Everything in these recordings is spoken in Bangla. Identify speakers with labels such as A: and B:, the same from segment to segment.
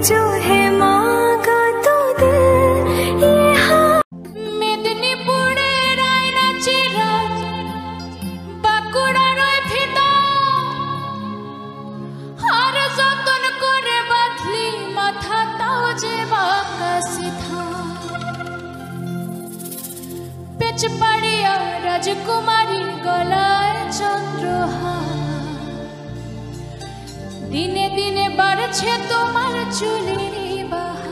A: जो है मांगा तो दे ये हाँ।
B: মেদিনীপুরে রায়নাচিরা বাঁকুড়ার ভিতর আর যতন করে বাঁধলি মাথা তাও যে বাঁকা সিধা পেচপাড়িয়া রাজকুমারীর গলায় চন্দ্রহার দিনে দিনে বাড়ছে তোমার চুলের বাহার।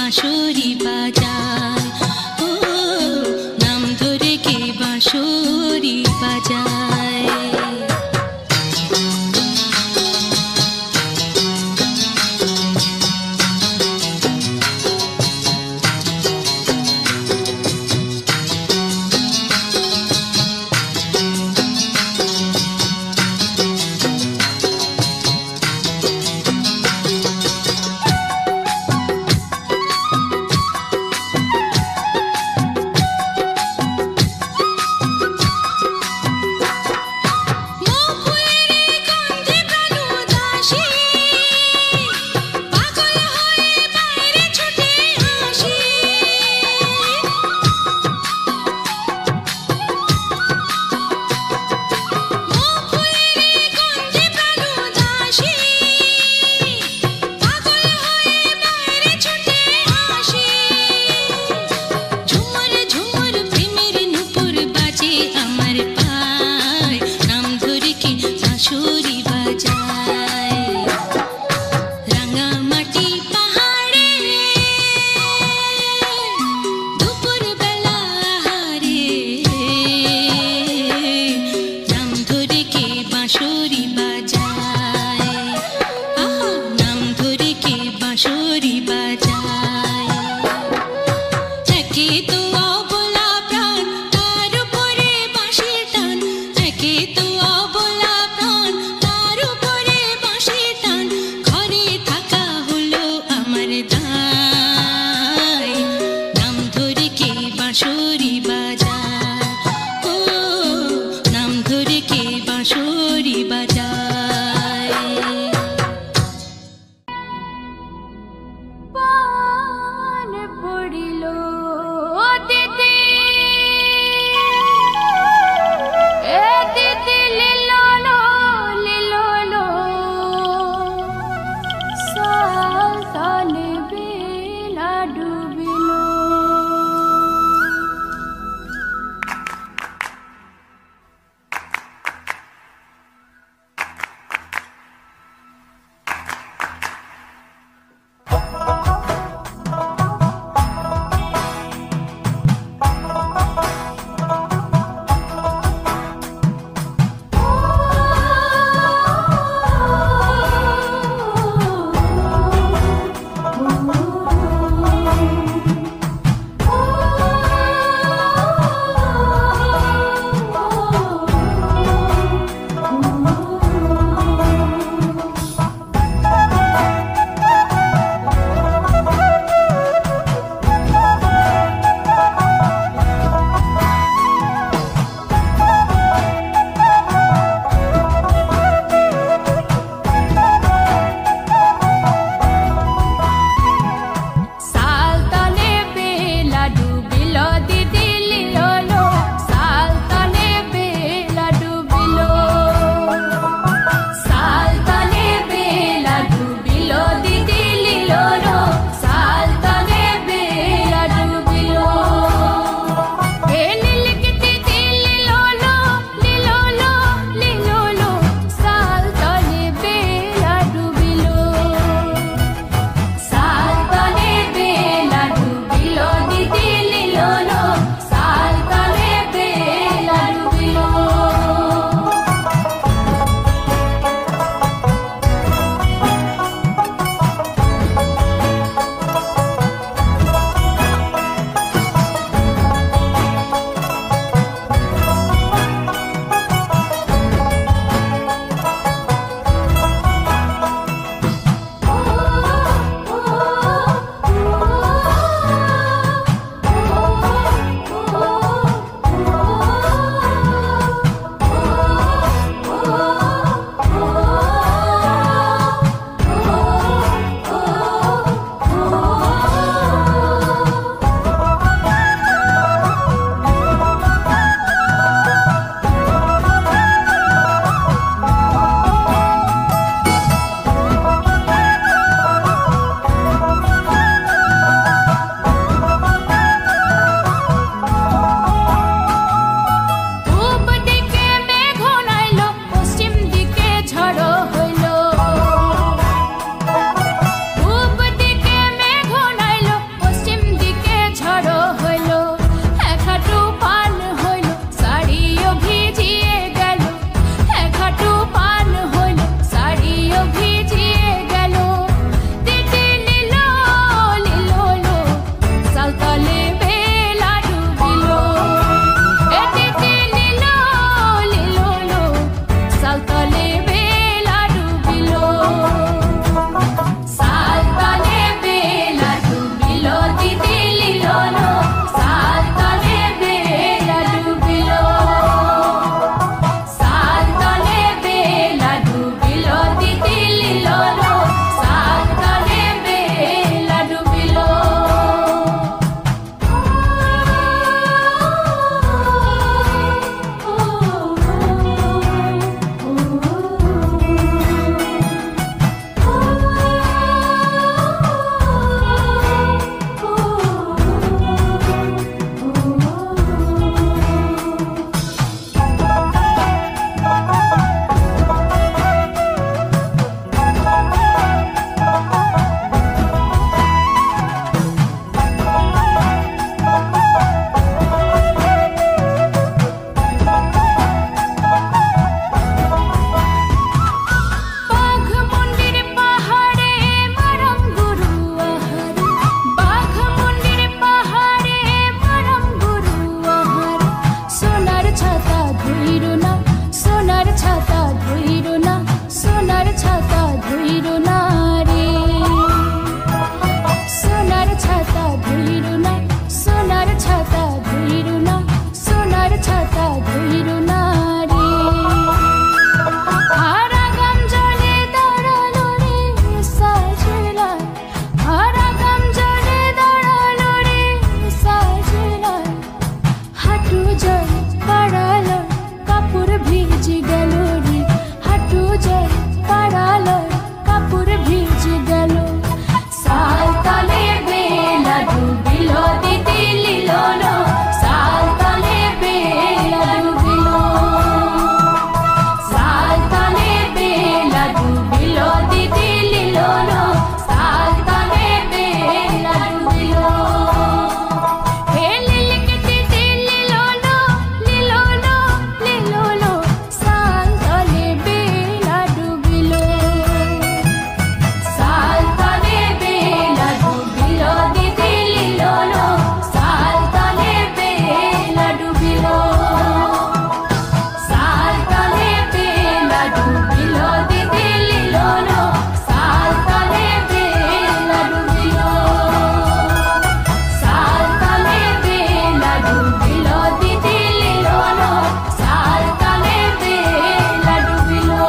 B: বাঁশরি বাজায়, ও নাম ধরে কে বাঁশরি বাজায়। ডুবিলো দিদি লিলোলো সাল তলে বেলা ডুবিলো সাল তলে বেলা ডুবিলো দিদি লিলোলো সাল তলে বেলা ডুবিলো হে লিলিকে দিদি লিলোলো লিলোলো লিলোলো সাল তলে বেলা ডুবিলো সাল তলে বেলা ডুবিলো দিদি লিলোলো সাল তলে বেলা ডুবিলো সাল তলে বেলা ডুবিলো দিদি লিলোলো সাল তলে বেলা ডুবিলো সাল তলে বেলা ডুবিলো দিদি লিলোলো সাল তলে বেলা ডুবিলো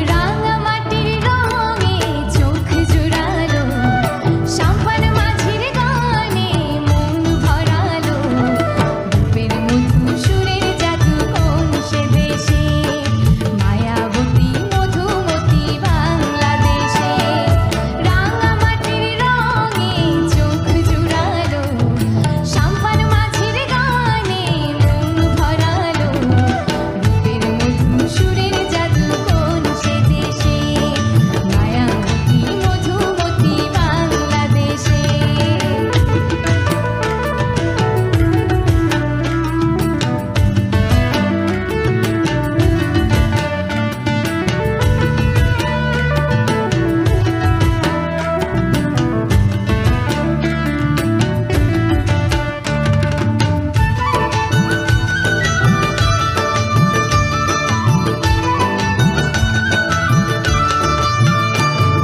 B: রাঙামাটির রঙে চোখ জুড়ালো সাম্পান মাঝির গানে মন ভরালো রূপের মধু সুরের জাদু কোন সে দেশে মায়াবতী মধুমতি বাংলাদেশে রাঙামাটির রঙে চোখ জুড়ালো সাম্পান মাঝির গানে মন ভরালো রূপের মধু সুরের জাদু কোন সে দেশে মায়াবতী মধুমতি বাংলাদেশে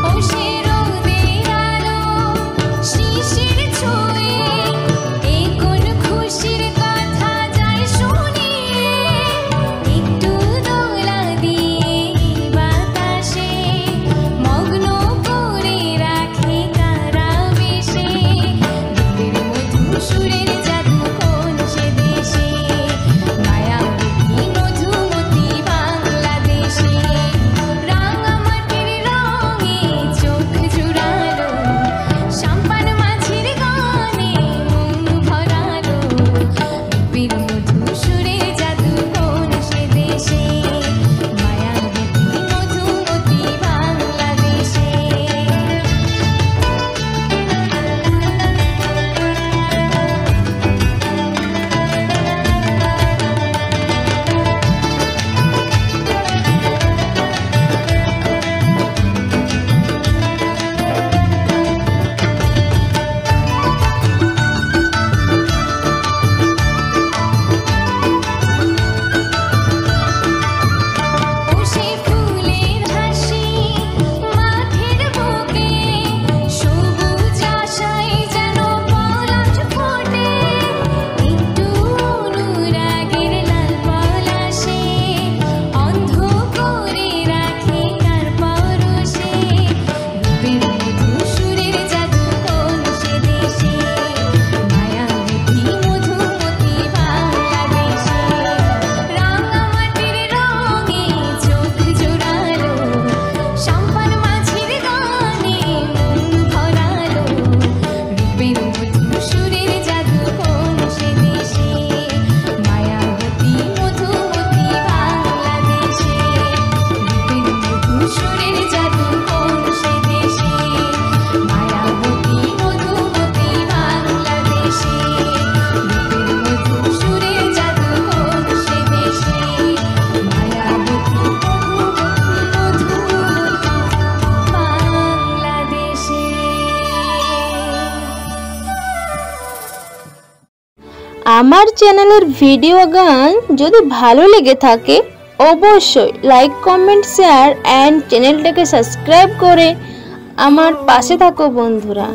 B: ও সে রোদের আলো শিশির ছুঁয়ে এই কোন খুশির কথা যায় শুনিয়ে একটু দোলা দিয়ে বাতাসে মগ্ন করে রাখে কারা বেশে রূপের মধু সুরের জাদু কোন সে দেশে মায়াবতী মধুমতি বাংলাদেশে রাঙামাটির রঙে চোখ জুড়ালো সাম্পান মাঝির গানে মন ভরালো রূপের মধু সুরের জাদু কোন সে দেশে মায়াবতী মধুমতি বাংলাদেশে ও সে ফুলের হাসি মাঠের বুকে সবুজ আশায় যেন পলাশ ফোটে একটু অনুরাগের লাল পলাশে অন্ধ করে রাখে কার পরশে রূপের মধু সুরের জাদু কোন সে দেশে মায়াবতী মধুমতি বাংলাদেশে রাঙামাটির রঙে চোখ জোড়ালো সাম্পান মাঝির গানে মন ভরালো রূপের মধু সুরের জাদু কোন সে দেশে মায়াবতী মধুমতি বাংলাদেশে রূপের মধু সুরের জাদু কোন সে দেশে মায়াবতী মধুমতি বাংলাদেশে রূপের মধু সুরের জাদু কোন সে দেশে মায়াবতী বাংলাদেশে।
C: আমার চ্যানেলের ভিডিও গান যদি ভালো লেগে থাকে অবশ্যই লাইক কমেন্ট শেয়ার অ্যান্ড চ্যানেলটাকে সাবস্ক্রাইব করে আমার পাশে থাকো বন্ধুরা।